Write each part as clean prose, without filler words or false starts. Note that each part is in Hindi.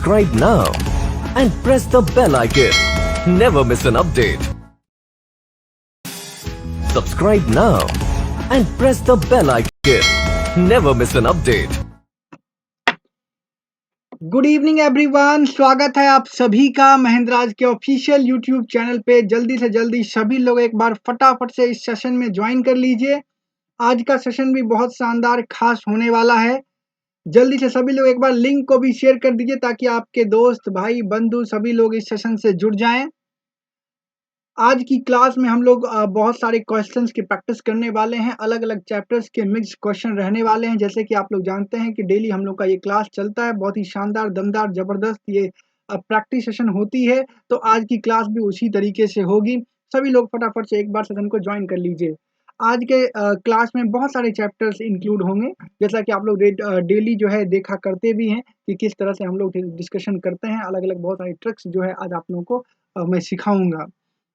Subscribe now and press the bell icon. Never miss an update. Subscribe now and press the bell icon. Never miss an update. Good evening everyone, स्वागत है आप सभी का महेंद्रराज के ऑफिशियल यूट्यूब चैनल पे। जल्दी से जल्दी सभी लोग एक बार फटाफट से इस सेशन में ज्वाइन कर लीजिए। आज का सेशन भी बहुत शानदार खास होने वाला है। जल्दी से सभी लोग एक बार लिंक को भी शेयर कर दीजिए ताकि आपके दोस्त भाई बंधु सभी लोग इस सेशन से जुड़ जाएं। आज की क्लास में हम लोग बहुत सारे क्वेश्चंस की प्रैक्टिस करने वाले हैं। अलग अलग चैप्टर्स के मिक्स क्वेश्चन रहने वाले हैं। जैसे कि आप लोग जानते हैं कि डेली हम लोग का ये क्लास चलता है। बहुत ही शानदार, दमदार, जबरदस्त ये प्रैक्टिस सेशन होती है। तो आज की क्लास भी उसी तरीके से होगी। सभी लोग फटाफट से एक बार सेशन को ज्वाइन कर लीजिए। आज के क्लास में बहुत सारे चैप्टर्स इंक्लूड होंगे। जैसा कि आप लोग डेली जो है देखा करते भी हैं कि किस तरह से हम लोग डिस्कशन करते हैं। अलग अलग बहुत सारे ट्रिक्स जो है आज आप लोगों को मैं सिखाऊंगा।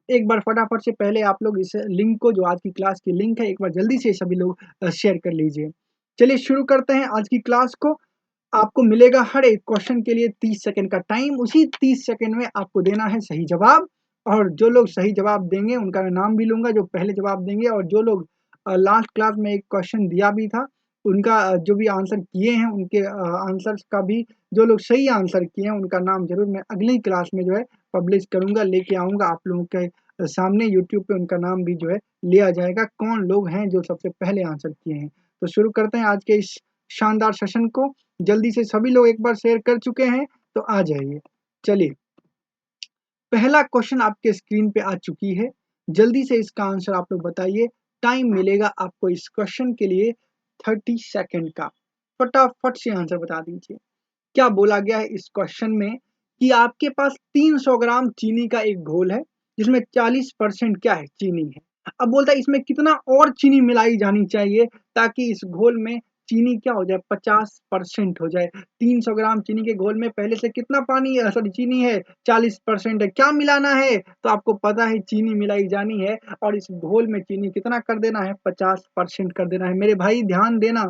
एक बार फटाफट से पहले आप लोग इस लिंक को, जो आज की क्लास की लिंक है, एक बार जल्दी से सभी लोग शेयर कर लीजिए। चलिए शुरू करते हैं आज की क्लास को। आपको मिलेगा हर एक क्वेश्चन के लिए 30 सेकंड का टाइम। उसी 30 सेकंड में आपको देना है सही जवाब। और जो लोग सही जवाब देंगे उनका मैं नाम भी लूंगा, जो पहले जवाब देंगे। और जो लोग लास्ट क्लास में एक क्वेश्चन दिया भी था उनका जो भी आंसर किए हैं उनके आंसर्स का भी, जो लोग सही आंसर किए हैं उनका नाम जरूर मैं अगली क्लास में जो है पब्लिश करूंगा, लेके आऊंगा आप लोगों के सामने। यूट्यूब पे उनका नाम भी जो है लिया जाएगा, कौन लोग हैं जो सबसे पहले आंसर किए हैं। तो शुरू करते हैं आज के इस शानदार सेशन को। जल्दी से सभी लोग एक बार शेयर कर चुके हैं तो आ जाइए। चलिए, पहला क्वेश्चन आपके स्क्रीन पे आ चुकी है। जल्दी से इसका आंसर आप लोग बताइए। टाइम मिलेगा आपको इस क्वेश्चन के लिए 30 सेकंड का। फटाफट से आंसर बता दीजिए। क्या बोला गया है इस क्वेश्चन में कि आपके पास 300 ग्राम चीनी का एक घोल है जिसमें 40% क्या है, चीनी है। अब बोलता है इसमें कितना और चीनी मिलाई जानी चाहिए ताकि इस घोल में चीनी क्या हो जाए, 50% हो जाए। 300 ग्राम चीनी के घोल में पहले से कितना पानी, सॉरी चीनी है, 40% है। क्या मिलाना है, तो आपको पता है चीनी मिलाई जानी है। और इस घोल में चीनी कितना कर देना है, 50% कर देना है। मेरे भाई ध्यान देना,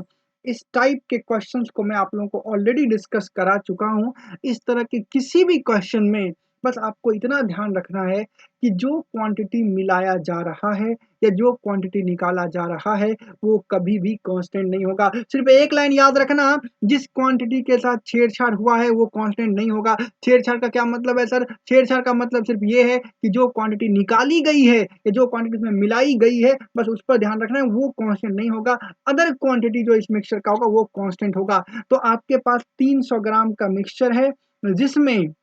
इस टाइप के क्वेश्चंस को मैं आप लोगों को ऑलरेडी डिस्कस करा चुका हूं। इस तरह के किसी भी क्वेश्चन में बस आपको इतना ध्यान रखना है कि जो क्वांटिटी मिलाया जा रहा है या जो क्वांटिटी निकाला जा रहा है वो कभी भी कांस्टेंट नहीं होगा। सिर्फ एक लाइन याद रखना, जिस क्वांटिटी के साथ छेड़छाड़ हुआ है वो कांस्टेंट नहीं होगा। छेड़छाड़ का क्या मतलब है सर? छेड़छाड़ का मतलब सिर्फ ये है कि जो क्वांटिटी निकाली गई है या जो क्वांटिटी उसमें मिलाई गई है, बस उस पर ध्यान रखना है, वो कांस्टेंट नहीं होगा। अदर क्वांटिटी जो इस मिक्सचर का होगा वो कांस्टेंट होगा। तो आपके पास 300 ग्राम का मिक्सचर है जिसमें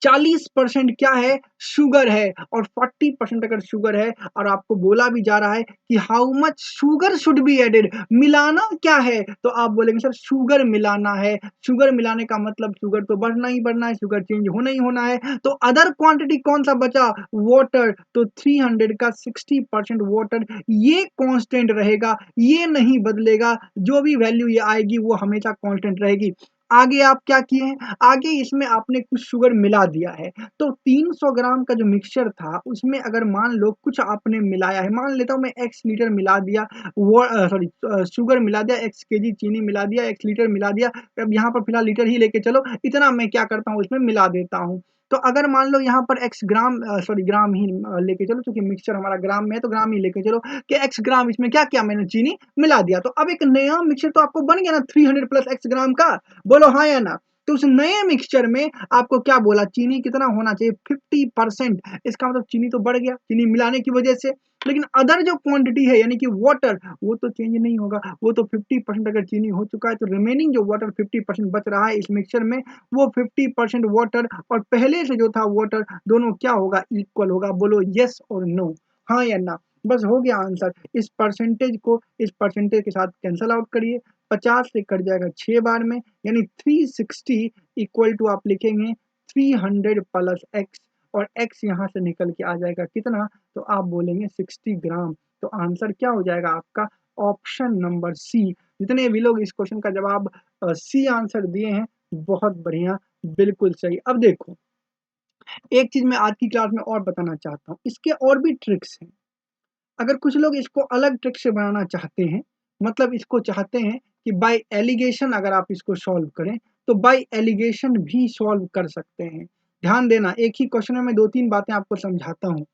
40% क्या है, शुगर है, और 40% अगर शुगर है और आपको बोला भी जा रहा है कि how much sugar should be added, मिलाना क्या है, तो आप बोलेंगे सर शुगर मिलाना है। शुगर मिलाने का मतलब शुगर तो बढ़ना ही बढ़ना है, शुगर चेंज होना ही होना है। तो अदर क्वांटिटी कौन सा बचा, वाटर। तो 300 का 60% वाटर, ये कांस्टेंट रहेगा, ये नहीं बदलेगा। जो भी वैल्यू ये आएगी वो हमेशा कांस्टेंट रहेगी। आगे आप क्या किए हैं, आगे इसमें आपने कुछ शुगर मिला दिया है। तो 300 ग्राम का जो मिक्सचर था उसमें अगर मान लो कुछ आपने मिलाया है, मान लेता हूं मैं x लीटर मिला दिया, वो सॉरी शुगर मिला दिया, x केजी चीनी मिला दिया, x लीटर मिला दिया। अब यहाँ पर फिलहाल लीटर ही लेके चलो, इतना मैं क्या करता हूँ इसमें मिला देता हूँ। तो अगर मान लो यहाँ पर x ग्राम, सॉरी ग्राम ही लेके चलो, क्योंकि मिक्सचर हमारा ग्राम में है तो ग्राम ही लेके चलो कि x ग्राम इसमें क्या किया, मैंने चीनी मिला दिया। तो अब एक नया मिक्सचर तो आपको बन गया ना 300 प्लस x ग्राम का, बोलो हाँ या ना। तो उस नए मिक्सचर में आपको क्या बोला, चीनी कितना होना चाहिए, 50%। इसका मतलब चीनी तो बढ़ गया चीनी मिलाने की वजह से। लेकिन अदर जो क्वांटिटी है यानी कि वाटर, वो तो चेंज नहीं होगा। वो तो 50% अगर चीनी हो चुका है तो रिमेनिंग जो वाटर 50% बच रहा है इस मिक्सचर में, वो 50% वाटर और पहले से जो था वाटर, दोनों क्या होगा, इक्वल होगा। बोलो यस और नो, हाँ या ना। बस हो गया आंसर। इस परसेंटेज को इस परसेंटेज के साथ कैंसल आउट करिए। 50 से कट जाएगा 6 बार में, यानी 360 इक्वल टू आप लिखेंगे 300 प्लस x, और x यहाँ से निकल के आ जाएगा कितना, तो आप बोलेंगे 60 ग्राम। तो आंसर क्या हो जाएगा आपका, ऑप्शन नंबर सी। जितने भी लोग इस क्वेश्चन का जवाब सी आंसर दिए हैं, बहुत बढ़िया, बिल्कुल सही। अब देखो, एक चीज मैं आज की क्लास में और बताना चाहता हूँ, इसके और भी ट्रिक्स हैं। अगर कुछ लोग इसको अलग ट्रिक से बनाना चाहते हैं, मतलब इसको चाहते हैं कि बाय एलिगेशन अगर आप इसको सॉल्व करें, तो तो बाय एलिगेशन भी सॉल्व कर सकते हैं। ध्यान देना, एक ही क्वेश्चन में मैं 2-3 बातें आपको समझाता हूँ।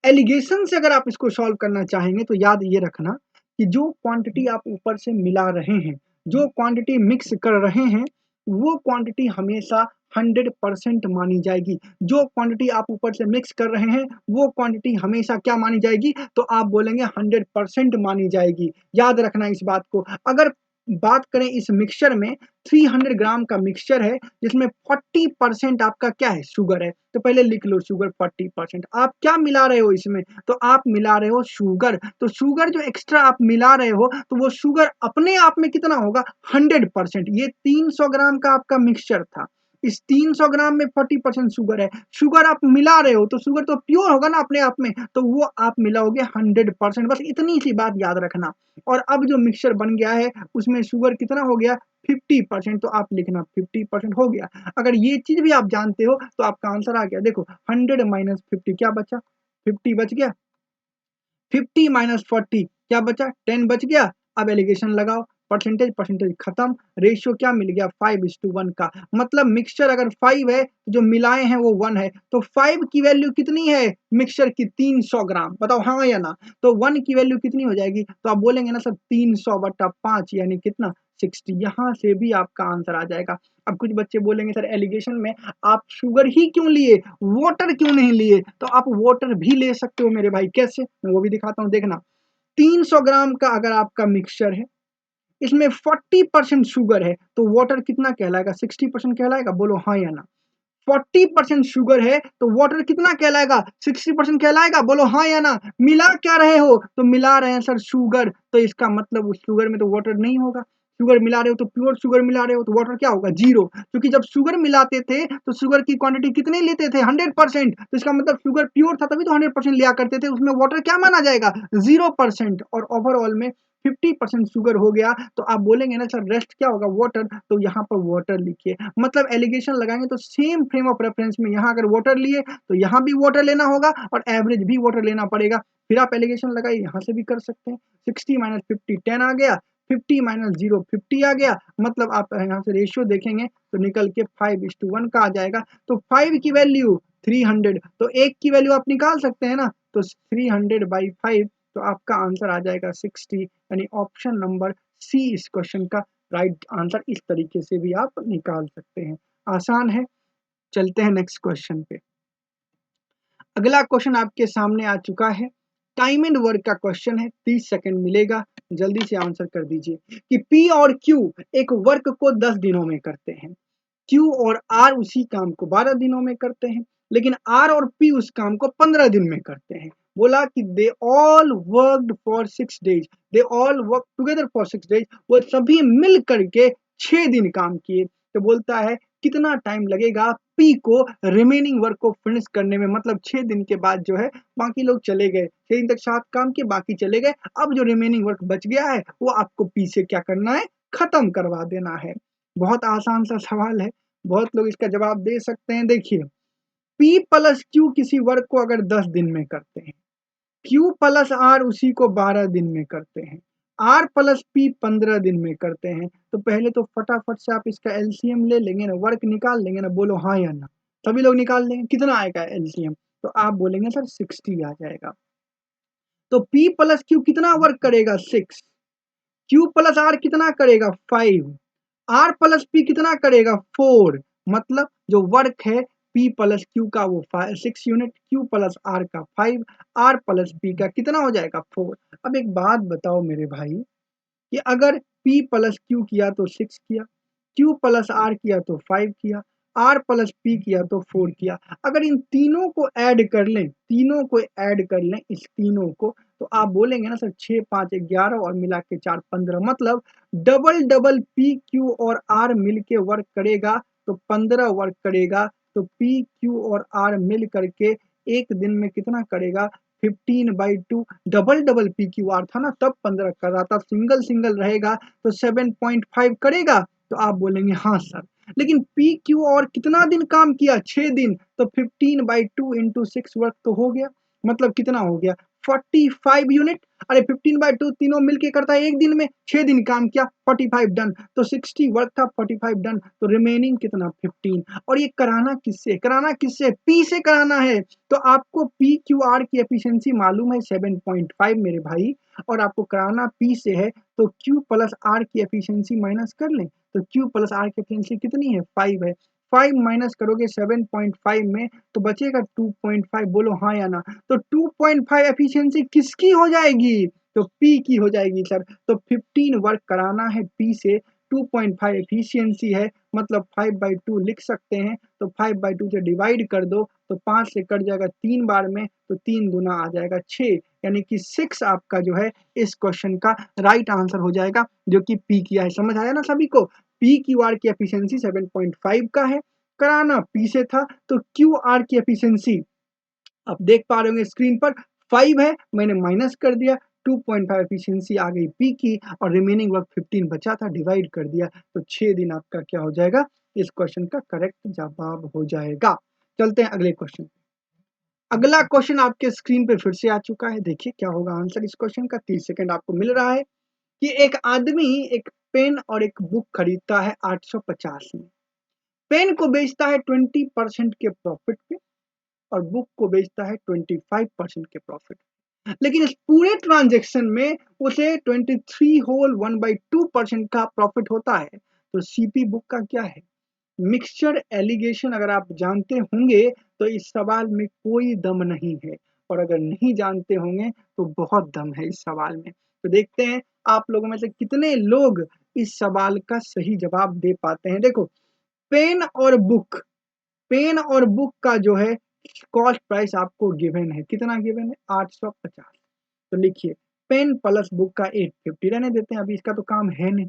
एलिगेशन से अगर आप इसको सॉल्व करना चाहेंगे तो याद ये रखना कि जो क्वांटिटी आप ऊपर से मिला रहे हैं, जो क्वांटिटी मिक्स कर रहे हैं, वो क्वांटिटी हमेशा 100% मानी जाएगी। जो क्वांटिटी आप ऊपर से मिक्स कर रहे हैं, वो क्वांटिटी हमेशा क्या मानी जाएगी? तो आप बोलेंगे 100% मानी जाएगी। याद रखना इस बात को। अगर बात करें इस मिक्सचर में, 300 ग्राम का मिक्सचर है जिसमें 40% आपका क्या है? शुगर है। तो पहले लिख लो शुगर 40%। आप क्या मिला रहे हो इसमें? तो आप मिला रहे हो शुगर। तो शुगर जो एक्स्ट्रा आप मिला रहे हो, तो वो शुगर अपने आप में कितना होगा? 100%। ये 300 ग्राम का आपका मिक्सचर था। इस 300 ग्राम में 40% शुगर है। शुगर आप मिला रहे हो तो शुगर तो प्योर होगा ना अपने आप में, तो वो आप मिलाओगे 100%। बस इतनी सी बात याद रखना। और अब जो मिक्सचर बन गया है उसमें शुगर कितना हो गया? 50%। तो आप लिखना 50% हो गया। अगर ये चीज भी आप जानते हो तो आपका आंसर आ गया। देखो 100 माइनस 50 क्या बचा? 50 बच गया। 50 माइनस 40 क्या बचा? 10 बच गया। अब एलिगेशन लगाओ, परसेंटेज परसेंटेज खत्म, रेशियो क्या मिल गया? 5:1 का। मतलब मिक्सचर अगर 5 है तो जो मिलाए हैं वो 1 है। तो 5 की वैल्यू कितनी है मिक्सचर की? 300 ग्राम। बताओ हाँ या ना? तो 1 की वैल्यू कितनी हो जाएगी? तो आप बोलेंगे ना सर 300/5 यानी कितना? 60। यहाँ से भी आपका आंसर आ जाएगा। अब कुछ बच्चे बोलेंगे सर एलिगेशन में आप शुगर ही क्यों लिए, वाटर क्यों नहीं लिए? तो आप वाटर भी ले सकते हो मेरे भाई। कैसे? मैं वो भी दिखाता हूँ, देखना। 300 ग्राम का अगर आपका मिक्सचर है, इसमें 40% शुगर है, तो वाटर कितना कहलाएगा? 60% कहलाएगा। बोलो हाँ या ना? 40% शुगर है तो वाटर कितना कहलाएगा? 60% कहलाएगा। बोलो हाँ या ना? मिला क्या रहे हो? तो मिला रहे हैं सर शुगर, तो इसका मतलब उस शुगर में तो वाटर नहीं होगा। शुगर मिला रहे हो तो प्योर शुगर मिला रहे हो, तो वाटर क्या होगा? जीरो। क्योंकि जब शुगर मिलाते थे तो शुगर की क्वांटिटी कितनी लेते थे? 100%। तो इसका मतलब शुगर प्योर था तभी तो 100% लिया करते थे। उसमें वाटर क्या माना जाएगा? 0%। और ओवरऑल में 50% शुगर हो गया, तो आप बोलेंगे ना सर रेस्ट क्या होगा? वाटर। तो यहाँ पर वाटर लिखिए। मतलब एलिगेशन लगाएंगे तो सेम फ्रेम ऑफ रेफरेंस में यहाँ अगर वाटर लिए तो यहाँ भी वाटर लेना होगा और एवरेज भी वाटर लेना पड़ेगा। फिर आप एलिगेशन लगाइए, यहाँ से भी कर सकते हैं। 60 माइनस 50 10 आ गया, 50 माइनस 0 50 आ गया। मतलब आप यहाँ से रेशियो देखेंगे तो निकल के 5:1 का आ जाएगा। तो 5 की वैल्यू 300, तो 1 की वैल्यू आप निकाल सकते हैं ना? तो 300/5, तो आपका आंसर आ जाएगा 60। यानी ऑप्शन नंबर सी इस क्वेश्चन का राइट आंसर। इस तरीके से भी आप निकाल सकते हैं। आसान है। चलते हैं नेक्स्ट क्वेश्चन पे। अगला क्वेश्चन आपके सामने आ चुका है। टाइम एंड वर्क का क्वेश्चन है। 30 सेकंड मिलेगा, जल्दी से आंसर कर दीजिए कि पी और क्यू एक वर्क को 10 दिनों में करते हैं। क्यू और आर उसी काम को 12 दिनों में करते हैं, लेकिन आर और पी उस काम को 15 दिन में करते हैं। बोला कि they all worked for 6 days, they all work together for 6 days. वो सभी मिल करके 6 दिन काम किए। तो बोलता है कितना टाइम लगेगा पी को रिमेनिंग वर्क को फिनिश करने में? मतलब 6 दिन के बाद जो है बाकी लोग चले गए, 6 दिन तक साथ काम किए, बाकी चले गए। अब जो रिमेनिंग वर्क बच गया है वो आपको पी से क्या करना है? खत्म करवा देना है। बहुत आसान सा सवाल है, बहुत लोग इसका जवाब दे सकते हैं। देखिए, P प्लस Q किसी वर्क को अगर 10 दिन में करते हैं, Q प्लस R उसी को 12 दिन में करते हैं, R प्लस P 15 दिन में करते हैं, तो पहले तो फटाफट से आप इसका एलसीएम ले लेंगे ना, वर्क निकाल लेंगे ना? बोलो हाँ या ना? सभी लोग निकाल लेंगे। कितना आएगा एलसीएम? तो आप बोलेंगे सर 60 आ जाएगा। तो P प्लस Q कितना वर्क करेगा? 6। Q प्लस R कितना करेगा? 5। R प्लस P कितना करेगा? 4। मतलब जो वर्क है P प्लस Q का वो 6 यूनिट, Q प्लस R का 5, R प्लस P का कितना हो जाएगा? 4। अब एक बात बताओ मेरे भाई कि अगर P प्लस Q किया तो 6 किया, Q प्लस R किया तो 5 किया, R प्लस P किया तो 4 किया। अगर इन तीनों को ऐड कर लें, तीनों को ऐड कर लें इस तीनों को, तो आप बोलेंगे ना सर 6 5 11 और मिला के 4 15। मतलब डबल डबल P Q और R मिल के वर्क करेगा तो 15 वर्क करेगा। तो P Q और R मिल करके एक दिन में कितना करेगा? 15/2। Double double P Q R था ना तब 15 कर रहा था, सिंगल सिंगल रहेगा तो 7.5 करेगा। तो आप बोलेंगे हाँ सर। लेकिन P Q और कितना दिन काम किया? 6 दिन। तो 15/2 इंटू 6 वर्क तो हो गया। मतलब कितना हो गया? 45 यूनिट। अरे 15/2 तीनों मिलके करता है एक दिन में, 6 दिन काम किया, 45 डन। तो 60 वर्क था, 45 डन, तो रिमेनिंग कितना 15। और ये कराना किससे, पी से कराना है। तो आपको पी क्यू आर की एफिशिएंसी मालूम है 7.5 मेरे भाई, और आपको कराना पी से है, तो क्यू प्लस आर की एफिशिएंसी माइनस कर लें। तो क्यू प्लस आर की एफिशिएंसी कितनी है, 5 है। 5 माइनस करोगे 7.5 में तो बचेगा 2.5, बोलो हाँ या ना। तो 2.5 एफिशिएंसी किसकी हो जाएगी, तो पी की हो जाएगी सर। तो 15 वर्क कराना है पी से, 2.5 एफिशिएंसी है, मतलब 5/2 लिख सकते हैं। तो 5/2 से डिवाइड कर दो, तो 5 से कट जाएगा 3 बार में, तो 3 दूना आ जाएगा 6, यानी कि 6 आपका जो है इस क्वेश्चन का राइट आंसर हो जाएगा, जो कि पी किया है। समझ आया ना सभी को। पी क्यू आर की एफिशिएंसी 7.5 का है, कराना पी से था, तो क्यू आर की एफिशिएंसी आप देख पा रहे होंगे स्क्रीन पर 5 है, मैंने माइनस कर दिया, 2.5 एफिशिएंसी आ गई पी की, और रिमेनिंग वर्क 15 बचा था, डिवाइड कर दिया, तो 6 दिन आपका क्या हो जाएगा, इस क्वेश्चन का करेक्ट जवाब हो जाएगा। चलते हैं अगले क्वेश्चन। अगला क्वेश्चन आपके स्क्रीन पे फिर से आ चुका है, देखिए क्या होगा आंसर इस क्वेश्चन का। 30 सेकंड आपको मिल रहा है कि एक आदमी एक पेन और एक बुक खरीदता है 850 में, पेन को बेचता है 20% के प्रॉफिट पे, और बुक को बेचता है 25% के प्रॉफिट। लेकिन इस पूरे ट्रांजैक्शन में उसे 23 होल 1/2% का प्रॉफिट होता है। तो सीपी बुक का क्या है। मिक्सचर एलिगेशन अगर आप जानते होंगे तो इस सवाल में कोई दम नहीं है, और अगर नहीं जानते होंगे तो बहुत दम है इस सवाल में। तो देखते हैं आप लोगों में से कितने लोग इस सवाल का सही जवाब दे पाते हैं। देखो, पेन और बुक, पेन और बुक का जो है कॉस्ट प्राइस आपको गिवन है, कितना गिवन है, 850। तो लिखिए पेन प्लस बुक का 850, रहने देते हैं, अभी इसका तो काम है नहीं,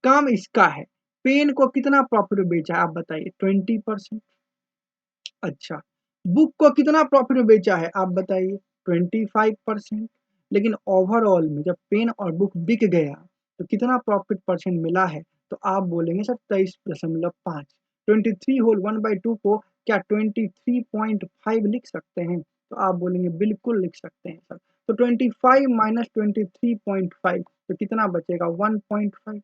काम इसका है। पेन को कितना प्रॉफिट में बेचा है आप बताइए, 20%। अच्छा, बुक को कितना प्रॉफिट में बेचा है आप बताइए, 25%। लेकिन ओवरऑल में जब पेन और बुक बिक गया तो कितना प्रॉफिट परसेंट मिला है, तो आप बोलेंगे सर 23.5। 23 होल 1/2 को क्या 23.5 लिख सकते हैं, तो आप बोलेंगे बिल्कुल लिख सकते हैं सर। तो 25 माइनस 23.5, तो कितना बचेगा 1.5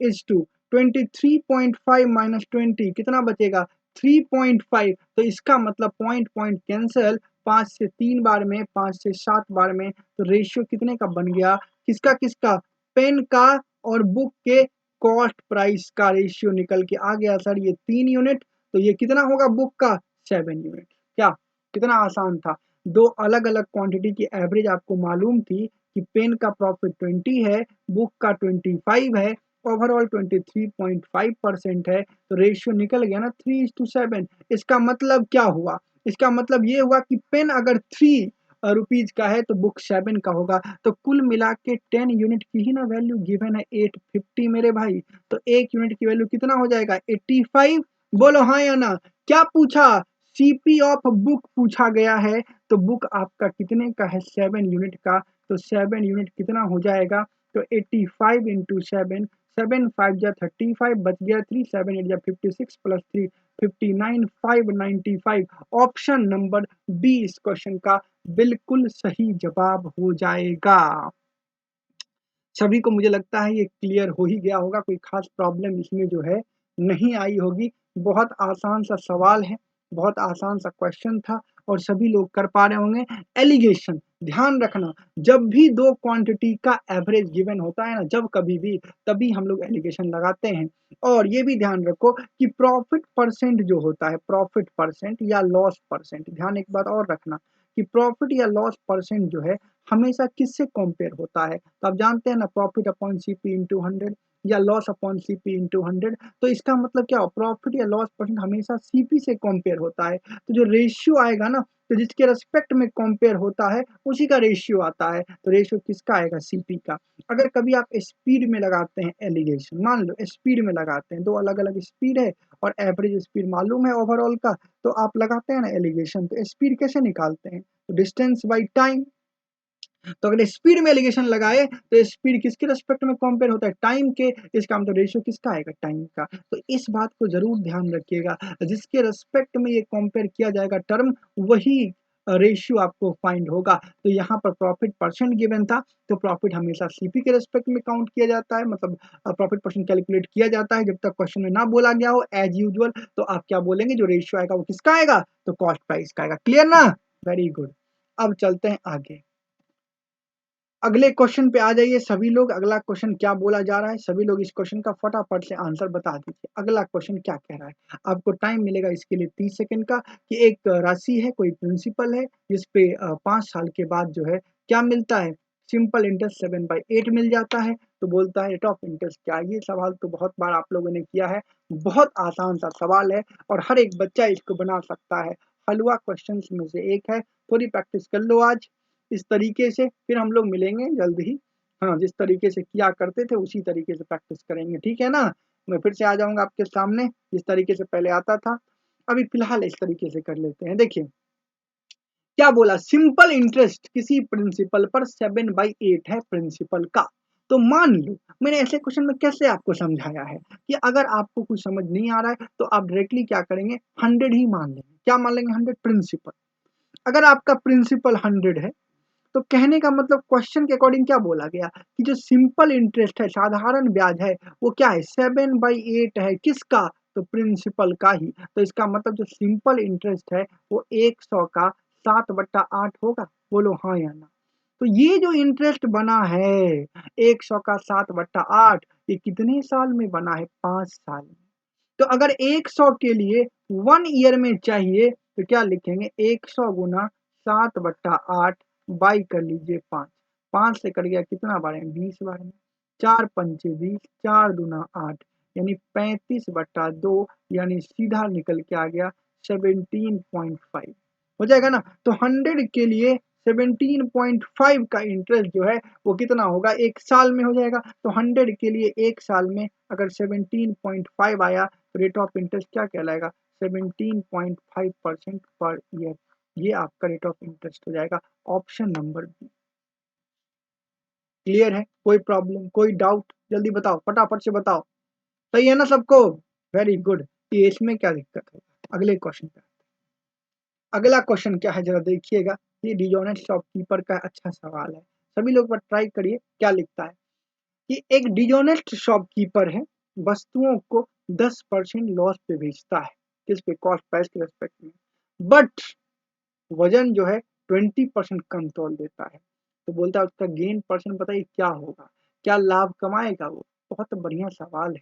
इज टू 23.5 माइनस 20 कितना बचेगा 3.5। तो इसका मतलब पॉइंट पॉइंट कैंसिल, 5 से 3 बार में, 5 से 7 बार में, तो रेशियो कितने का बन गया, किसका किसका, पेन का और बुक के कॉस्ट प्राइस का रेशियो निकल के आ गया सर, ये 3 यूनिट। तो ये कितना होगा बुक का, 7 यूनिट। क्या, कितना आसान था। दो अलग अलग क्वांटिटी की एवरेज आपको मालूम थी कि पेन का प्रॉफिट 20 है, बुक का 25 है, ओवरऑल 23.5% है, तो रेशियो निकल गया ना 3:7। इसका मतलब क्या हुआ, इसका मतलब ये हुआ कि पेन अगर 3 रुपीज का है तो बुक 7 का होगा। तो कुल मिला के 10 यूनिट की ही ना वैल्यू गिवन है 850 मेरे भाई। तो 1 यूनिट की वैल्यू कितना हो जाएगा 85, बोलो हाँ या ना। क्या पूछा, सीपी ऑफ बुक पूछा गया है, तो बुक आपका कितने का है 7 यूनिट का, तो 7 यूनिट कितना हो जाएगा, तो 85 इंटू 7, 7 5 जा 35 बच गया 3, 7 8 जा 56 प्लस 3 59, 595। ऑप्शन नंबर बी इस क्वेश्चन का बिल्कुल सही जवाब हो जाएगा। सभी को मुझे लगता है ये क्लियर हो ही गया होगा, कोई खास प्रॉब्लम इसमें जो है नहीं आई होगी। बहुत आसान सा सवाल है, बहुत आसान सा क्वेश्चन था, और सभी लोग कर पा रहे होंगे। एलिगेशन ध्यान रखना, जब भी दो क्वांटिटी का एवरेज गिवन होता है ना, जब कभी भी, तभी हम लोग एलिगेशन लगाते हैं। और ये भी ध्यान रखो कि प्रॉफिट परसेंट जो होता है, प्रॉफिट परसेंट या लॉस परसेंट, ध्यान एक बात और रखना कि प्रॉफिट या लॉस परसेंट जो है हमेशा किससे कंपेयर होता है, तो आप जानते हैं ना, प्रॉफिट अपॉन सीपी इंटू 100 या लॉस अपॉन सीपी इंटू 100। तो इसका मतलब क्या हो, प्रॉफिट या लॉस परसेंट हमेशा सीपी से कंपेयर होता है। तो जो रेशियो आएगा ना, तो जिसके रेस्पेक्ट में कंपेयर होता है उसी का रेशियो आता है। तो रेशियो किसका आएगा, सीपी का। अगर कभी आप स्पीड में लगाते हैं एलिगेशन, मान लो स्पीड में लगाते हैं, दो अलग अलग स्पीड है और एवरेज स्पीड मालूम है ओवरऑल का, तो आप लगाते हैं ना एलिगेशन, तो स्पीड कैसे निकालते हैं, तो डिस्टेंस बाई टाइम। तो अगर स्पीड में एलिगेशन लगाए तो स्पीड किसके रेस्पेक्ट में कंपेयर होता है, टाइम के। इसका मतलब रेशियो किसका आएगा, टाइम का। तो इस बात को जरूर ध्यान रखिएगा, जिसके रेस्पेक्ट में ये कंपेयर किया जाएगा टर्म, वही रेशियो आपको फाइंड होगा। तो यहाँ पर प्रॉफिट परसेंट गिवन था, तो प्रॉफिट हमेशा सीपी के रिस्पेक्ट में काउंट किया जाता है, मतलब प्रॉफिट परसेंट कैलकुलेट किया जाता है जब तक क्वेश्चन में ना बोला गया हो एज यूजुअल। तो आप क्या बोलेंगे, जो रेशियो आएगा वो किसका आएगा, तो कॉस्ट प्राइस का आएगा। क्लियर ना, वेरी गुड। अब चलते हैं आगे, अगले क्वेश्चन पे आ जाइए सभी लोग। अगला क्वेश्चन क्या बोला जा रहा है, सभी लोग इस क्वेश्चन का फटाफट से आंसर बता दीजिए। अगला क्वेश्चन क्या कह रहा है, आपको टाइम मिलेगा इसके लिए 30 सेकंड का, कि एक राशि है, कोई प्रिंसिपल है, जिसपे 5 साल के बाद जो है क्या मिलता है, सिंपल इंटरेस्ट 7/8 मिल जाता है। तो बोलता है रेट ऑफ इंटरेस्ट क्या है। ये सवाल तो बहुत बार आप लोगों ने किया है, बहुत आसान सा सवाल है और हर एक बच्चा इसको बना सकता है। हलवा क्वेश्चन में से एक है, थोड़ी प्रैक्टिस कर लो आज इस तरीके से, फिर हम लोग मिलेंगे जल्द ही। हाँ, जिस तरीके से किया करते थे उसी तरीके से प्रैक्टिस करेंगे, ठीक है ना। मैं फिर से आ जाऊंगा आपके सामने जिस तरीके से पहले आता था। अभी फिलहाल इस तरीके से कर लेते हैं। देखिए क्या बोला, सिंपल इंटरेस्ट किसी प्रिंसिपल पर 7/8 है प्रिंसिपल का। तो मान लो मैंने ऐसे क्वेश्चन में कैसे आपको समझाया है कि अगर आपको कुछ समझ नहीं आ रहा है तो आप डायरेक्टली क्या करेंगे, 100 ही मान लेंगे। क्या मान लेंगे, 100 प्रिंसिपल। अगर आपका प्रिंसिपल 100 है तो कहने का मतलब क्वेश्चन के अकॉर्डिंग क्या बोला गया कि जो सिंपल इंटरेस्ट है, साधारण ब्याज है, वो क्या है, 7/8 है, किसका, तो प्रिंसिपल का ही। तो इसका मतलब जो सिंपल इंटरेस्ट है वो 100 का 7/8 होगा। बोलो हाँ या ना। तो ये जो इंटरेस्ट बना है 100 का 7/8, ये कितने साल में बना है, 5 साल में। तो अगर 100 के लिए 1 ईयर में चाहिए तो क्या लिखेंगे, 100 गुना 7/8 बाई कर लीजिए 5। 5 से कट गया कितना बार है, 20 बार में। 4 पंचे 20, 4 दूना 8, यानी 35/2, यानी सीधा निकल के आ गया 17.5 हो जाएगा ना। तो 100 के लिए 17.5 का इंटरेस्ट जो है वो कितना होगा, 1 साल में हो जाएगा। तो 100 के लिए 1 साल में अगर 17.5 आया तो रेट ऑफ इंटरेस्ट क्या कहलाएगा, 17.5% पर ईयर। ये आपका रेट ऑफ इंटरेस्ट हो जाएगा, ऑप्शन नंबर बी। क्लियर है, कोई प्रॉब्लम, कोई डाउट, जल्दी बताओ, फटाफट से बताओ। सही है ना सबको, वेरी गुड। ये इसमें क्या दिक्कत है, अगले क्वेश्चन पे। अगला क्वेश्चन क्या है जरा देखिएगा, ये डिजोनेस्ट शॉपकीपर का अच्छा सवाल है, सभी लोग पर ट्राई करिए। क्या लिखता है कि एक डिजोनेस्ट शॉपकीपर है, वस्तुओं को 10% लॉस पे बेचता है, किस पे, कॉस्ट प्राइस के रेस्पेक्ट में, बट वजन जो है 20% कम तोल देता है। तो बोलता है उसका गेन परसेंट बताइए क्या होगा, क्या लाभ कमाएगा वो। बहुत बढ़िया सवाल है,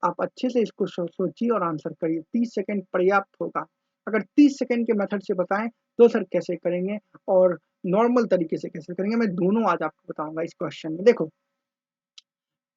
आप अच्छे से इसको सोचिए और आंसर करिए। 30 सेकंड पर्याप्त होगा। अगर 30 सेकंड के मेथड से बताएं तो सर कैसे करेंगे और नॉर्मल तरीके से कैसे करेंगे, मैं दोनों आज आपको बताऊंगा इस क्वेश्चन में। देखो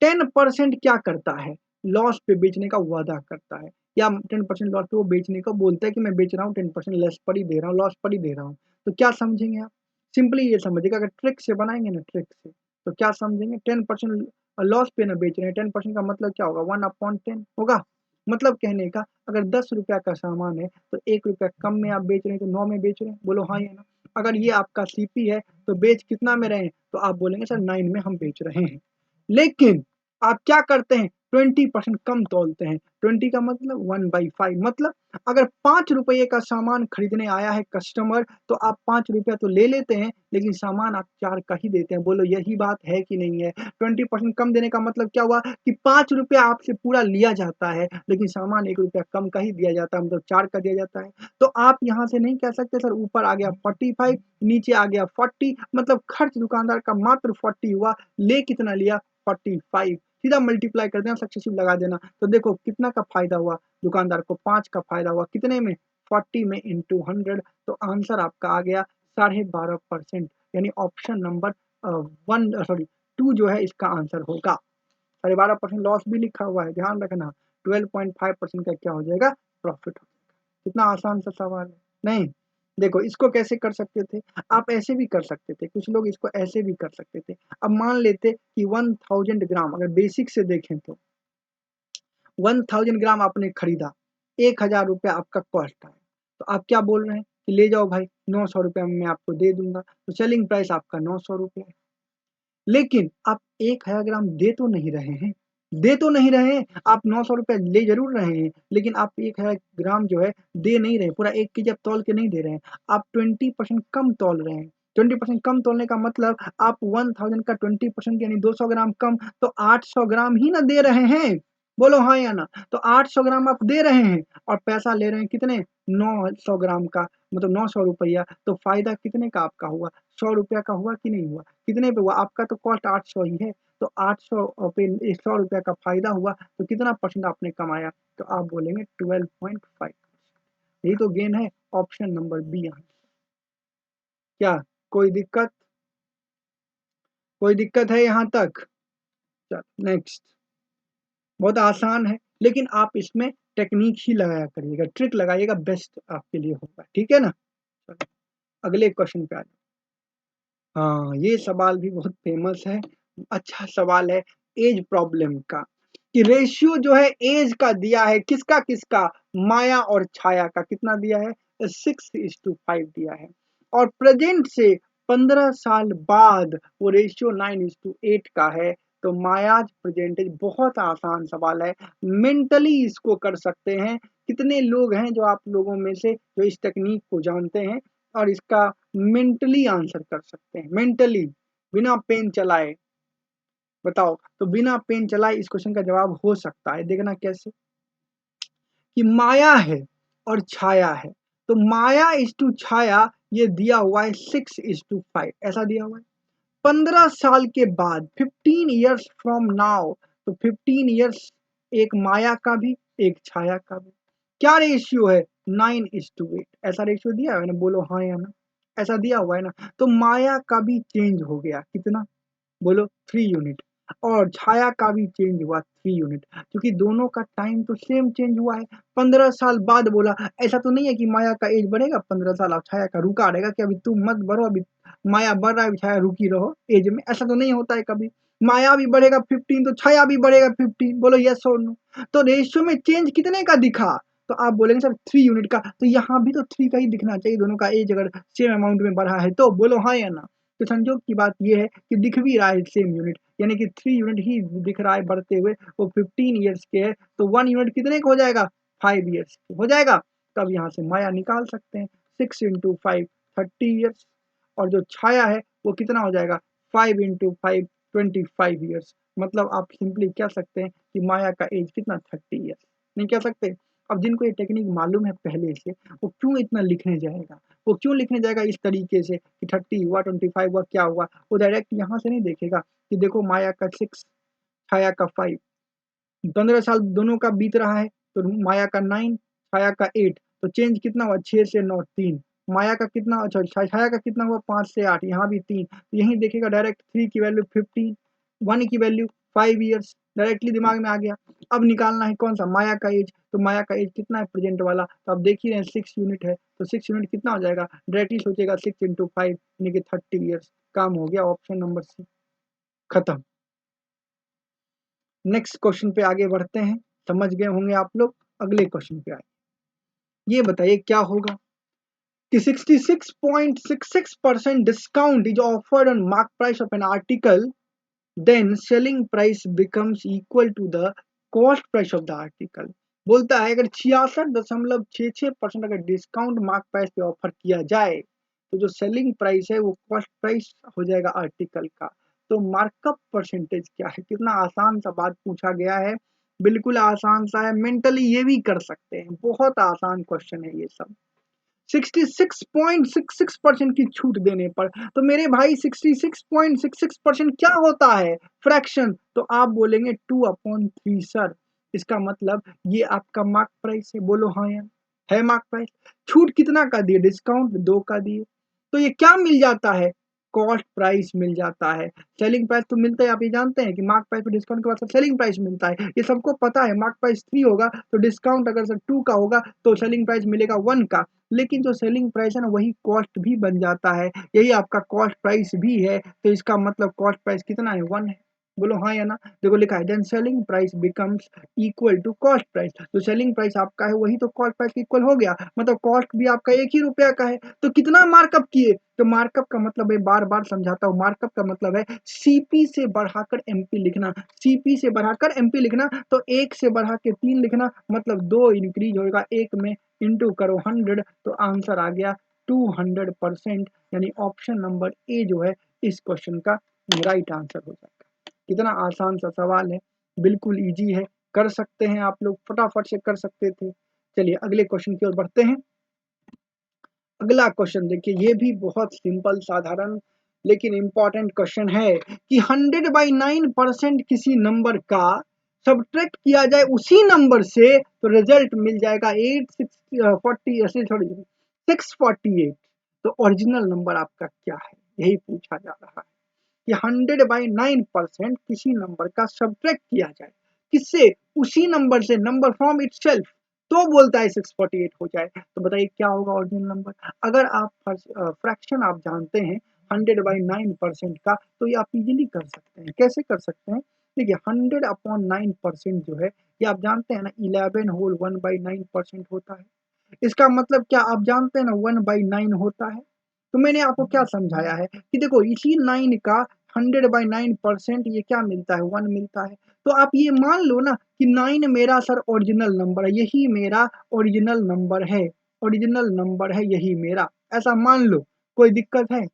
10% क्या करता है, लॉस पे बेचने का वादा करता है, या 10% लॉस पे वो बेचने का बोलता है कि मैं बेच रहा हूँ 10% लेस पर ही दे रहा हूँ, लॉस पर ही दे रहा हूँ। तो क्या समझेंगे आप, सिंपली ये समझिएगा, अगर ट्रिक से बनाएंगे ना, ट्रिक से, तो क्या समझेंगे, 10% लॉस पे ना बेच रहे हैं, 10% का मतलब क्या होगा, 1/10 होगा। मतलब कहने का अगर 10 रुपया का सामान है तो 1 रुपया कम में आप बेच रहे हैं तो 9 में बेच रहे हैं। बोलो हाँ या ना। अगर ये आपका सीपी है तो बेच कितना में रहे हैं, तो आप बोलेंगे सर 9 में हम बेच रहे हैं। लेकिन आप क्या करते हैं, 20% कम तोलते हैं। 20 का मतलब 1/5, मतलब अगर 5 रुपये का सामान खरीदने आया है कस्टमर तो आप 5 रुपया तो ले लेते हैं, लेकिन सामान आप 4 का ही देते हैं। बोलो यही बात है कि नहीं है। 20% कम देने का मतलब क्या हुआ कि 5 रुपया आपसे पूरा लिया जाता है, लेकिन सामान 1 रुपया कम का ही दिया जाता है, मतलब 4 का दिया जाता है। तो आप यहाँ से नहीं कह सकते सर ऊपर आ गया 45, नीचे आ गया 40, मतलब खर्च दुकानदार का मात्र 40 हुआ, ले कितना लिया, 45। सीधा मल्टीप्लाई कर देना, सक्सेसिव लगा देना, तो देखो कितना का फायदा हुआ, दुकानदार को 5 का फायदा हुआ, कितने में, 40 में इंटू 100। तो आंसर आपका आ गया 12.5%, यानी ऑप्शन नंबर 2 जो है इसका आंसर होगा। 12.5% लॉस भी लिखा हुआ है, ध्यान रखना। 12.5% का क्या हो जाएगा, प्रॉफिट हो जाएगा। कितना आसान सा सवाल है, नहीं। देखो इसको कैसे कर सकते थे, आप ऐसे भी कर सकते थे, कुछ लोग इसको ऐसे भी कर सकते थे। अब मान लेते कि 1000 ग्राम, अगर बेसिक से देखें तो 1000 ग्राम आपने खरीदा, 1000 रुपया आपका कॉस्ट आया, तो आप क्या बोल रहे हैं कि ले जाओ भाई, 900 रुपया में मैं आपको दे दूंगा। तो सेलिंग प्राइस आपका 900 रुपया है, लेकिन आप 1000 ग्राम दे तो नहीं रहे हैं, दे तो नहीं रहे हैं, आप 900 रुपये ले ज़रूर रहे हैं, लेकिन आप 1000 ग्राम जो है दे नहीं रहे हैं, पूरा 1 केजी आप तौल के नहीं दे रहे हैं, आप 20% कम तौल रहे हैं। 20% कम तौलने का मतलब आप 1000 का 20% यानी 200 ग्राम कम, तो 800 ग्राम ही ना दे रहे हैं। बोलो हाँ या ना? तो 800 ग्राम आप दे रहे हैं और पैसा ले रहे हैं कितने? 900 ग्राम का, मतलब 900 रुपया, तो फ़ायदा कितने का आपका हुआ? 100 रुपया का हुआ कि नहीं हुआ? कितने पे हुआ? आपका तो कॉस्ट 800 ही है, तो 800 पे 100 रुपया का फ़ायदा हुआ, तो कितना परसेंट आपने कमाया? तो आप बोलेंगे 12.5%। यही तो गेन है, ऑप्शन नंबर बी यहाँ। क्या कोई दिक्कत? कोई दिक्कत है यहाँ तक? चल नेक्स्ट। बहुत आसान है, लेकिन आप इसमें टेक्नीक ही लगाया करिएगा, ट्रिक लगाइएगा, बेस्ट आपके लिए होगा, ठीक है ना? चलो अगले क्वेश्चन पे आ जाओ। हाँ, ये सवाल भी बहुत फेमस है, अच्छा सवाल है एज प्रॉब्लम का, कि रेशियो जो है एज का दिया है, किसका किसका? माया और छाया का कितना दिया है? 6:5 दिया है, और प्रेजेंट से 15 साल बाद वो रेशियो 9:8 का है। तो मायाज प्रेजेंटेज बहुत आसान सवाल है, मेंटली इसको कर सकते हैं। कितने लोग हैं जो आप लोगों में से जो इस टेक्निक को जानते हैं और इसका मेंटली आंसर कर सकते हैं, मेंटली बिना पेन चलाए? बताओ, तो बिना पेन चलाए इस क्वेश्चन का जवाब हो सकता है, देखना कैसे। कि माया है और छाया है, तो माया इज टू छाया ये दिया हुआ है 6:5, ऐसा दिया हुआ है। 15 साल के बाद 15 ईयर्स फ्रॉम नाउ, तो 15 ईयर्स एक माया का भी एक छाया का भी। क्या रेशियो है? 9:8, ऐसा रेशियो दिया है ना, बोलो हाँ या ना? ऐसा दिया हुआ है ना, तो माया का भी चेंज हो गया कितना? बोलो 3 यूनिट, और छाया का भी चेंज हुआ 3 यूनिट, क्योंकि दोनों का टाइम तो सेम चेंज हुआ है। 15 साल बाद बोला, ऐसा तो नहीं है कि माया का एज बढ़ेगा 15 साल और छाया का रुका रहेगा, कि अभी तुम मत बढ़ो, अभी माया बढ़ रहा है, छाया रुकी रहो एज में, ऐसा तो नहीं होता है कभी। माया भी बढ़ेगा 15 तो छाया भी बढ़ेगा 15, बोलो यस और नो? तो रेशियो में चेंज कितने का दिखा? तो आप बोलेंगे सर 3 यूनिट का, तो यहाँ भी तो 3 का ही दिखना चाहिए, दोनों का एज अगर सेम अमाउंट में बढ़ा है तो, बोलो हाँ या ना? तो संजोग की बात ये है कि दिख भी रहा है सेम यूनिट, यानी कि 3 यूनिट ही दिख रहा है बढ़ते हुए, वो 15 ईयर्स के है, तो 1 यूनिट कितने का हो जाएगा? 5 ईयर्स हो जाएगा। तब यहाँ से माया निकाल सकते हैं, 6 इंटू 5 30 ईयर्स, और जो छाया है वो कितना हो जाएगा? 5 इंटू 5 25 ईयर्स। मतलब आप सिंपली कह सकते हैं कि माया का एज कितना? 30 ईयर्स। नहीं कह सकते? अब जिनको ये टेक्निक मालूम है पहले से, वो क्यों इतना लिखने जाएगा? वो क्यों लिखने जाएगा इस तरीके से कि 30 हुआ, 25 हुआ, क्या हुआ? वो डायरेक्ट यहाँ से नहीं देखेगा कि देखो माया का 6, छाया का 5, 15 साल दोनों का बीत रहा है, तो माया का 9, छाया का 8, तो चेंज कितना हुआ? 6 से 9 3। माया का कितना, अच्छा छाया का कितना हुआ? 5 से 8, यहाँ भी 3, तो यहीं देखेगा डायरेक्ट 3 की वैल्यू 15, 1 की वैल्यू 5 ईयर्स, डायरेक्टली दिमाग में आ गया। अब निकालना है कौन सा? माया का एज, तो माया का एज कितना है प्रेजेंट वाला? तो आप देख ही रहे हैं 6 यूनिट है, तो 6 यूनिट कितना हो जाएगा? डायरेक्टली सोचेगा 6 इंटू 5 यानी कि 30 ईयर्स। काम हो गया, ऑप्शन नंबर सी खत्म। नेक्स्ट क्वेश्चन पे आगे बढ़ते हैं, समझ गए होंगे आप लोग। अगले क्वेश्चन पे आए, ये बताइए क्या होगा कि 66.66% discount is offered on mark price of an article, then selling price becomes equal to the cost price of the article. बोलता है अगर 66.66% अगर डिस्काउंट मार्क प्राइस पे ऑफर किया जाए, तो जो सेलिंग प्राइस है वो कॉस्ट प्राइस हो जाएगा आर्टिकल का। तो मार्कअप परसेंटेज क्या है? कितना आसान सा बात पूछा गया है, बिल्कुल आसान सा है, मेंटली ये भी कर सकते हैं, बहुत आसान क्वेश्चन है ये सब। 66.66% की छूट देने पर, तो मेरे भाई 66.66% क्या होता है? फ्रैक्शन, तो आप बोलेंगे 2/3 सर। इसका मतलब ये आपका मार्क प्राइस है, बोलो हाँ या है मार्क प्राइस। छूट कितना का दिए? डिस्काउंट 2 का दिए, तो ये क्या मिल जाता है? कॉस्ट प्राइस मिल जाता है। सेलिंग प्राइस तो मिलता है, आप ये जानते हैं कि मार्क प्राइस पे डिस्काउंट के बाद सेलिंग प्राइस मिलता है, ये सबको पता है। मार्क प्राइस 3 होगा तो डिस्काउंट अगर सर 2 का होगा तो सेलिंग प्राइस मिलेगा 1 का, लेकिन जो सेलिंग प्राइस है ना वही कॉस्ट भी बन जाता है, यही आपका कॉस्ट प्राइस भी है, तो इसका मतलब कॉस्ट प्राइस कितना है? 1 है। बोलो हाँ या ना। देखो लिखा है then selling price becomes equal to cost price. तो सेलिंग प्राइस आपका है वही तो कॉस्ट प्राइस इक्वल हो गया, मतलब कॉस्ट भी आपका 1 ही रुपया का है। तो कितना मार्कअप किए, तो मार्कअप का मतलब है, बार बार समझाता हूँ, मार्कअप का मतलब है सीपी से बढ़ाकर एमपी लिखना, सीपी से बढ़ाकर एमपी लिखना। तो 1 से बढ़ा के 3 लिखना, मतलब 2 इंक्रीज होगा 1 में, इंटू करो 100, तो आंसर आ गया 200%, यानी ऑप्शन नंबर ए जो है इस क्वेश्चन का राइट आंसर हो जाएगा। कितना आसान सा सवाल है, बिल्कुल इजी है, कर सकते हैं आप लोग, फटाफट से कर सकते थे। चलिए अगले क्वेश्चन की ओर बढ़ते हैं। अगला क्वेश्चन देखिए, ये भी बहुत सिंपल साधारण लेकिन इंपॉर्टेंट क्वेश्चन है कि 100/9% किसी नंबर का सब्ट्रैक्ट किया जाए उसी नंबर से तो रिजल्ट मिल जाएगा 648। तो ओरिजिनल नंबर आपका क्या है, यही पूछा जा रहा है कि 100/9% किसी नंबर का सब्ट्रैक्ट किया जाए किससे, उसी नंबर से, नंबर फ्रॉम इटसेल्फ, तो बोलता है 648 हो जाए। तो बताइए क्या होगा ओरिजिनल नंबर। अगर आप फ्रैक्शन आप जानते हैं 100/9% का, तो ये आप इजीली कर सकते हैं। कैसे कर सकते हैं, देखिए 100/9% जो है ये आप जानते हैं ना, 11 होल 1/9% होता है। इसका मतलब क्या आप जानते हैं ना, 1/9 होता है। तो मैंने आपको क्या समझाया है कि देखो इसी 9 का 100/9% ये क्या मिलता है, 1 मिलता है। तो आप ये मान लो ना कि 9 मेरा सर ओरिजिनल नंबर है, यही मेरा ओरिजिनल नंबर है, ओरिजिनल नंबर है यही मेरा, ऐसा मान लो, कोई दिक्कत है।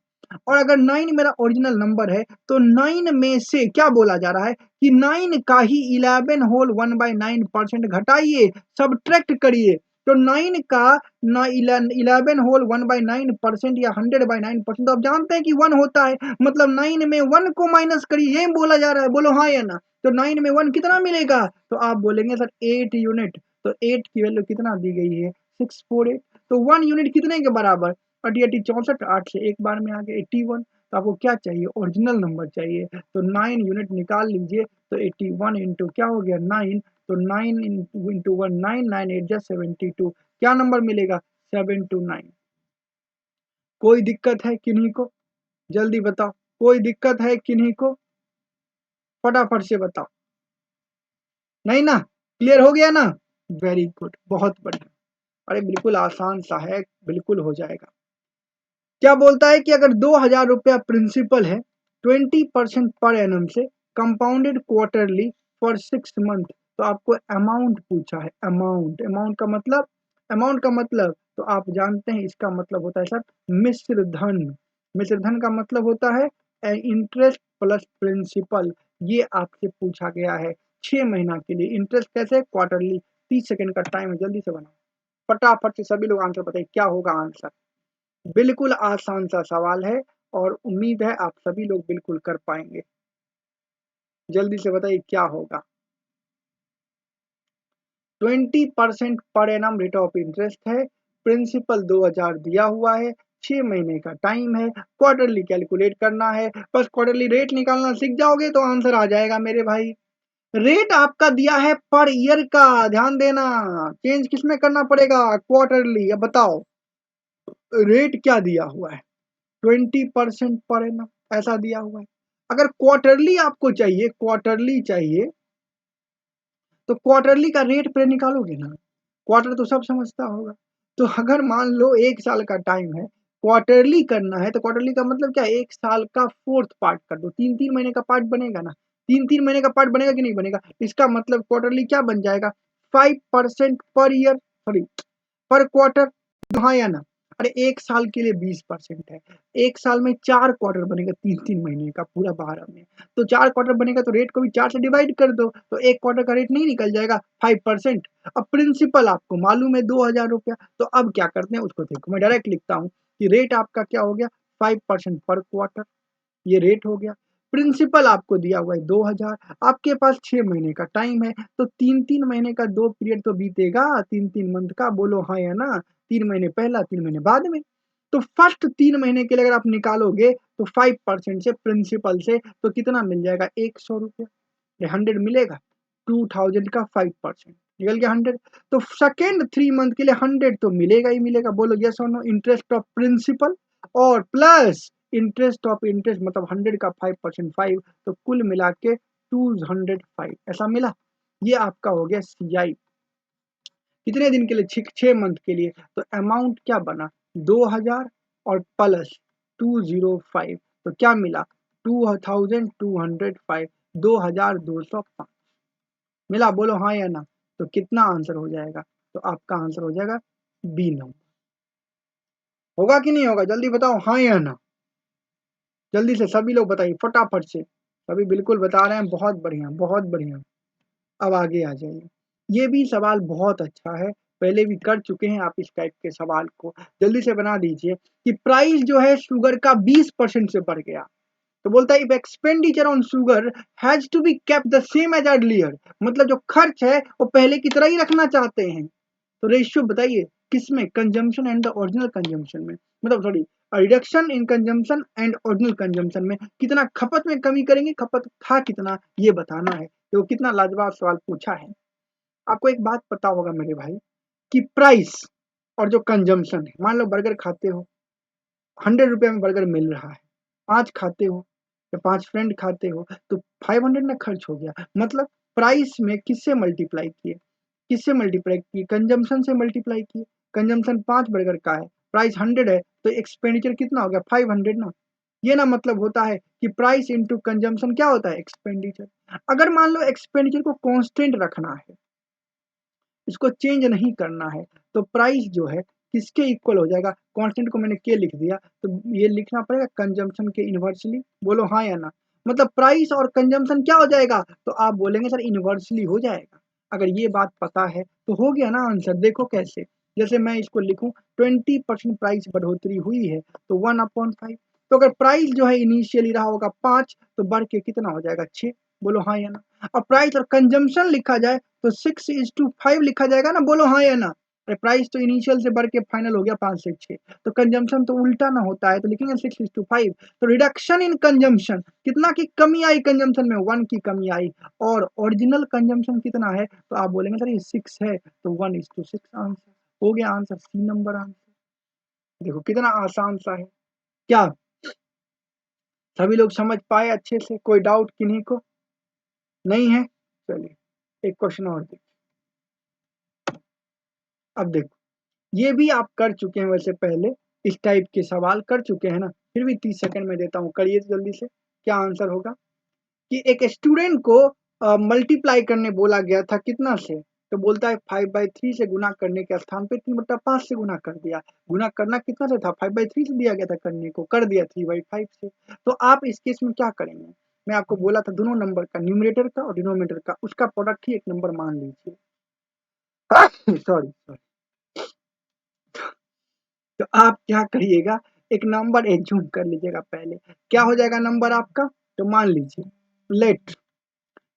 और अगर 9 मेरा ओरिजिनल नंबर है तो 9 में से क्या बोला जा रहा है कि 9 का ही 11 होल 1/9% घटाइए, सब्ट्रैक्ट करिए। तो 9 का 11 होल 1/9% या 100/9%, तो आप जानते हैं कि 1 होता है, मतलब 9 में 1 को माइनस करिए, ये बोला जा रहा है, बोलो हाँ या ना। तो 9 में 1 कितना मिलेगा, तो आप बोलेंगे सर 8 यूनिट। तो 8 की वैल्यू कितना दी गई है, 648। तो 1 यूनिट कितने के बराबर, 80 64, 8 से एक बार में आ गया 81। तो आपको क्या चाहिए, ओरिजिनल नंबर चाहिए। तो 9 यूनिट निकाल लीजिए, तो 81 इंटू क्या हो गया 9, तो 9 इंटू 1 9, 9 8 जा 72, क्या नंबर मिलेगा 729। कोई दिक्कत है किन्हीं को, जल्दी बताओ, कोई दिक्कत है किन्हीं को, फटाफट से बताओ। नहीं ना, क्लियर हो गया ना, वेरी गुड, बहुत बढ़िया। अरे बिल्कुल आसान सा है, बिल्कुल हो जाएगा। क्या बोलता है कि अगर 2,000 रुपया प्रिंसिपल है 20% पर एनम से कंपाउंडेड क्वार्टरली फॉर 6 मंथ, तो आपको अमाउंट पूछा है। अमाउंट, अमाउंट का मतलब, अमाउंट का मतलब तो आप जानते हैं इसका मतलब होता है सर मिश्र धन। मिश्र धन का मतलब होता है इंटरेस्ट प्लस प्रिंसिपल। ये आपसे पूछा गया है 6 महीना के लिए। इंटरेस्ट कैसे, क्वार्टरली। 30 सेकंड का टाइम है, जल्दी से बनाओ फटाफट से, सभी लोग आंसर बताइए क्या होगा आंसर। बिल्कुल आसान सा सवाल है और उम्मीद है आप सभी लोग बिल्कुल कर पाएंगे। जल्दी से बताइए क्या होगा। 20% per annum rate of interest है, प्रिंसिपल 2000 दिया हुआ है, 6 महीने का टाइम है, क्वार्टरली कैलकुलेट करना है। बस क्वार्टरली रेट निकालना सीख जाओगे तो आंसर आ जाएगा मेरे भाई। रेट आपका दिया है पर ईयर का, ध्यान देना, चेंज किसमें करना पड़ेगा, क्वार्टरली। अब बताओ रेट क्या दिया हुआ है, 20% पर एनम ऐसा दिया हुआ है। अगर क्वार्टरली आपको चाहिए, क्वार्टरली चाहिए, तो क्वार्टरली का रेट पे निकालोगे ना, क्वार्टर तो सब समझता होगा। तो अगर मान लो 1 साल का टाइम है, क्वार्टरली करना है, तो क्वार्टरली का मतलब क्या है, 1 साल का फोर्थ पार्ट कर दो, 3-3 महीने का पार्ट बनेगा ना, 3-3 महीने का पार्ट बनेगा कि नहीं बनेगा। इसका मतलब क्वार्टरली क्या बन जाएगा, 5% पर ईयर, सॉरी पर क्वार्टर, हाँ या ना। अरे 1 साल के लिए 20% है, 1 साल में 4 क्वार्टर बनेगा, 3-3 महीने का पूरा 12 में। तो 4 क्वार्टर बनेगा तो रेट को भी 4 से डिवाइड कर दो, तो 1 क्वार्टर का रेट नहीं निकल जाएगा 5%। अब प्रिंसिपल आपको मालूम है 2,000 रुपया, तो अब क्या करते हैं उसको देखो, मैं डायरेक्ट लिखता हूँ कि रेट आपका क्या हो गया 5% पर क्वार्टर, ये रेट हो गया। प्रिंसिपल आपको दिया हुआ है 2000, आपके पास 6 महीने का टाइम है, तो 3-3 महीने का 2 पीरियड तो बीतेगा, 3-3 मंथ का, बोलो हाँ या ना। 3 महीने पहला, 3 महीने बाद में। तो फर्स्ट 3 महीने के लिए अगर आप निकालोगे तो 5% से, प्रिंसिपल से, तो कितना मिल जाएगा 100 रुपया, 100 मिलेगा, 2000 का 5% निकल गया 100। तो सेकेंड 3 मंथ के लिए 100 तो मिलेगा ही मिलेगा, बोलो यस और नो। इंटरेस्ट ऑफ प्रिंसिपल और प्लस इंटरेस्ट ऑफ इंटरेस्ट, मतलब 100 का 5%, 5, तो कुल मिला के 205 ऐसा मिला। ये आपका हो गया CI कितने दिन के लिए, 6 मंथ के लिए। तो अमाउंट क्या बना 2000 और प्लस 205, तो क्या मिला 2205, 2205 मिला। बोलो हाँ या ना। तो कितना आंसर हो जाएगा, तो आपका आंसर हो जाएगा बी नंबर। होगा कि नहीं होगा, जल्दी बताओ हाँ या ना। जल्दी से सभी लोग बताइए फटाफट से। सभी बिल्कुल बता रहे हैं, बहुत बढ़िया बहुत बढ़िया। अब आगे आ जाइए। ये भी सवाल बहुत अच्छा है, पहले भी कर चुके हैं आप इस टाइप के सवाल को। जल्दी से बना दीजिए कि प्राइस जो है शुगर का 20% से बढ़ गया। तो बोलता है if expenditure on sugar has to be kept the same as earlier, मतलब जो खर्च है वो पहले की तरह ही रखना चाहते हैं। तो रेशियो बताइए किसमें, consumption and the original consumption में, मतलब sorry reduction in consumption and original consumption में कितना खपत में कमी करेंगे, खपत था कितना ये बताना है। तो कितना लाजवाब सवाल पूछा है। आपको एक बात पता होगा मेरे भाई कि प्राइस और जो कंजम्पशन है, मान लो बर्गर खाते हो, 100 रुपये में बर्गर मिल रहा है, 5 खाते हो या 5 फ्रेंड खाते हो तो 500 में खर्च हो गया। मतलब प्राइस में किससे मल्टीप्लाई किए, किससे मल्टीप्लाई किए, कंजम्पशन से मल्टीप्लाई किए। कंजम्पशन 5 बर्गर का है, प्राइस 100 है, तो एक्सपेंडिचर कितना हो गया 500 ना। ये ना मतलब होता है कि प्राइस इंटू कंजम्पशन क्या होता है एक्सपेंडिचर। अगर मान लो एक्सपेंडिचर को कांस्टेंट रखना है, इसको चेंज नहीं करना है, तो प्राइस जो है किसके इक्वल हो जाएगा। कांस्टेंट को मैंने के लिख दिया, तो ये लिखना पड़ेगा कंजम्पशन के इन्वर्सली। बोलो हाँ या ना। मतलब प्राइस और कंजम्पशन क्या हो जाएगा, तो आप बोलेंगे सर इन्वर्सली हो जाएगा। अगर ये बात पता है तो हो गया ना आंसर। देखो कैसे, जैसे मैं इसको लिखूं 20% प्राइस बढ़ोतरी हुई है तो 1/5। तो अगर प्राइस जो है इनिशियली रहा होगा 5, तो बढ़ के कितना हो जाएगा 6। बोलो हाँ या ना। और प्राइस और कंजम्पशन लिखा जाए तो 6:5 लिखा जाएगा ना। बोलो हाँ या ना। प्राइस तो इनिशियल से बढ़ के फाइनल हो गया 5 से 6, तो कंजम्पशन तो उल्टा ना होता है, तो लिखेंगे 6:5। तो रिडक्शन इन कंजम्पशन, कितना की कमी आई कंजम्पशन में, 1 की कमी आई। और ओरिजिनल कंजम्पशन कितना है, तो आप बोलेंगे सर ये 6 है, तो 1:6 आंसर हो गया। Answer C number answer. देखो कितना आसान सा है। क्या सभी लोग समझ पाए अच्छे से, कोई डाउट किन्हीं को नहीं है। चलिए एक क्वेश्चन और देखिए। अब देखो ये भी आप कर चुके हैं, वैसे पहले इस टाइप के सवाल कर चुके हैं ना, फिर भी 30 सेकंड में देता हूँ, करिए जल्दी से। क्या आंसर होगा कि एक स्टूडेंट को मल्टीप्लाई करने बोला गया था कितना से, तो बोलता है 5/3 से गुना करने के स्थान पे 3/5 से गुना कर दिया। गुना करना कितना से था, 5/3 से दिया गया था करने को, कर दिया 3/5 से। तो आप इस केस में क्या करेंगे, मैं आपको बोला था दोनों नंबर का, न्यूमरेटर का और डिनोमिनेटर का, उसका प्रोडक्ट ही एक नंबर मान लीजिए। सॉरी तो आप क्या करिएगा, एक नंबर एज्यूम कर लीजिएगा पहले। क्या हो जाएगा नंबर आपका, तो मान लीजिए लेट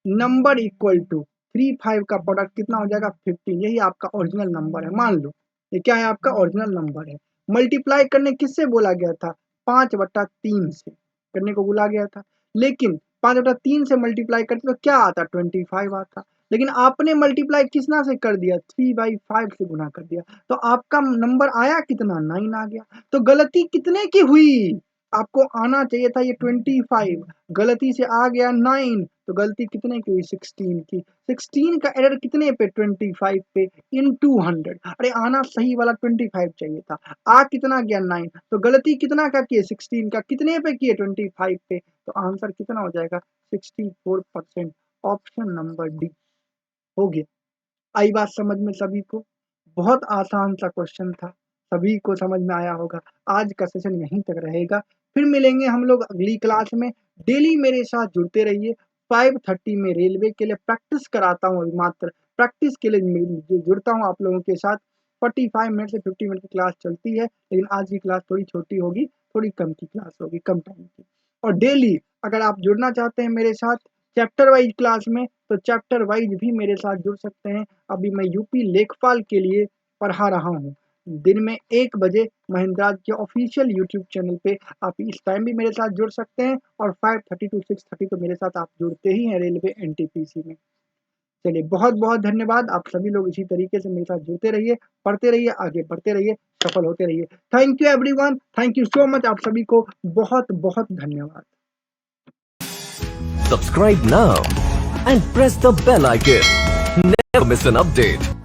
नंबर इक्वल टू 3 5 का प्रोडक्ट कितना हो जाएगा 15। यही आपका ओरिजिनल नंबर है, मान लो ये क्या है आपका ओरिजिनल नंबर है। मल्टीप्लाई करने किससे बोला गया था, 5/3 से करने को बोला गया था। लेकिन 5/3 से मल्टीप्लाई करते तो क्या आता 25 आता। लेकिन आपने मल्टीप्लाई किसना से कर दिया, 3/5 से गुना कर दिया, तो आपका नंबर आया कितना 9 आ गया। तो गलती कितने की हुई, आपको आना चाहिए था ये 25, गलती से आ गया 9, तो गलती कितने की हुई 16 की। 16 का एरर कितने पे 25 पे इनटू 100। अरे आना सही वाला 25 चाहिए था, आ कितना गया 9, तो गलती कितना का किए 16 का, कितने पे किए 25 पे, तो आंसर कितना हो जाएगा 64%। ऑप्शन नंबर डी हो गया। आई बात समझ में सभी को, बहुत आसान सा क्वेश्चन था, सभी को समझ में आया होगा। आज का सेशन यहीं तक रहेगा, फिर मिलेंगे हम लोग अगली क्लास में। डेली मेरे साथ जुड़ते रहिए। 5:30 में रेलवे के लिए प्रैक्टिस कराता हूँ, मात्र प्रैक्टिस के लिए जुड़ता हूँ आप लोगों के साथ। 45 मिनट से 50 मिनट की क्लास चलती है, लेकिन आज की क्लास थोड़ी छोटी होगी, थोड़ी कम की क्लास होगी, कम टाइम की। और डेली अगर आप जुड़ना चाहते हैं मेरे साथ चैप्टर वाइज क्लास में, तो चैप्टर वाइज भी मेरे साथ जुड़ सकते हैं। अभी मैं यूपी लेखपाल के लिए पढ़ा रहा हूँ, दिन में 1 बजे महिंद्रा के ऑफिशियल यूट्यूब चैनल पे। आप इस टाइम भी मेरे साथ जुड़ सकते हैं, और 5:30 to 6:30 तो मेरे साथ आप जुड़ते ही हैं रेलवे एनटीपीसी में। चलिए बहुत बहुत धन्यवाद, आप सभी लोग इसी तरीके से मेरे साथ जुड़ते रहिए, पढ़ते रहिए, आगे बढ़ते रहिए, सफल होते रहिए। Thank you everyone, thank you so much, आप सभी को बहुत बहुत धन्यवाद। Subscribe now and press the bell icon. Never miss an update.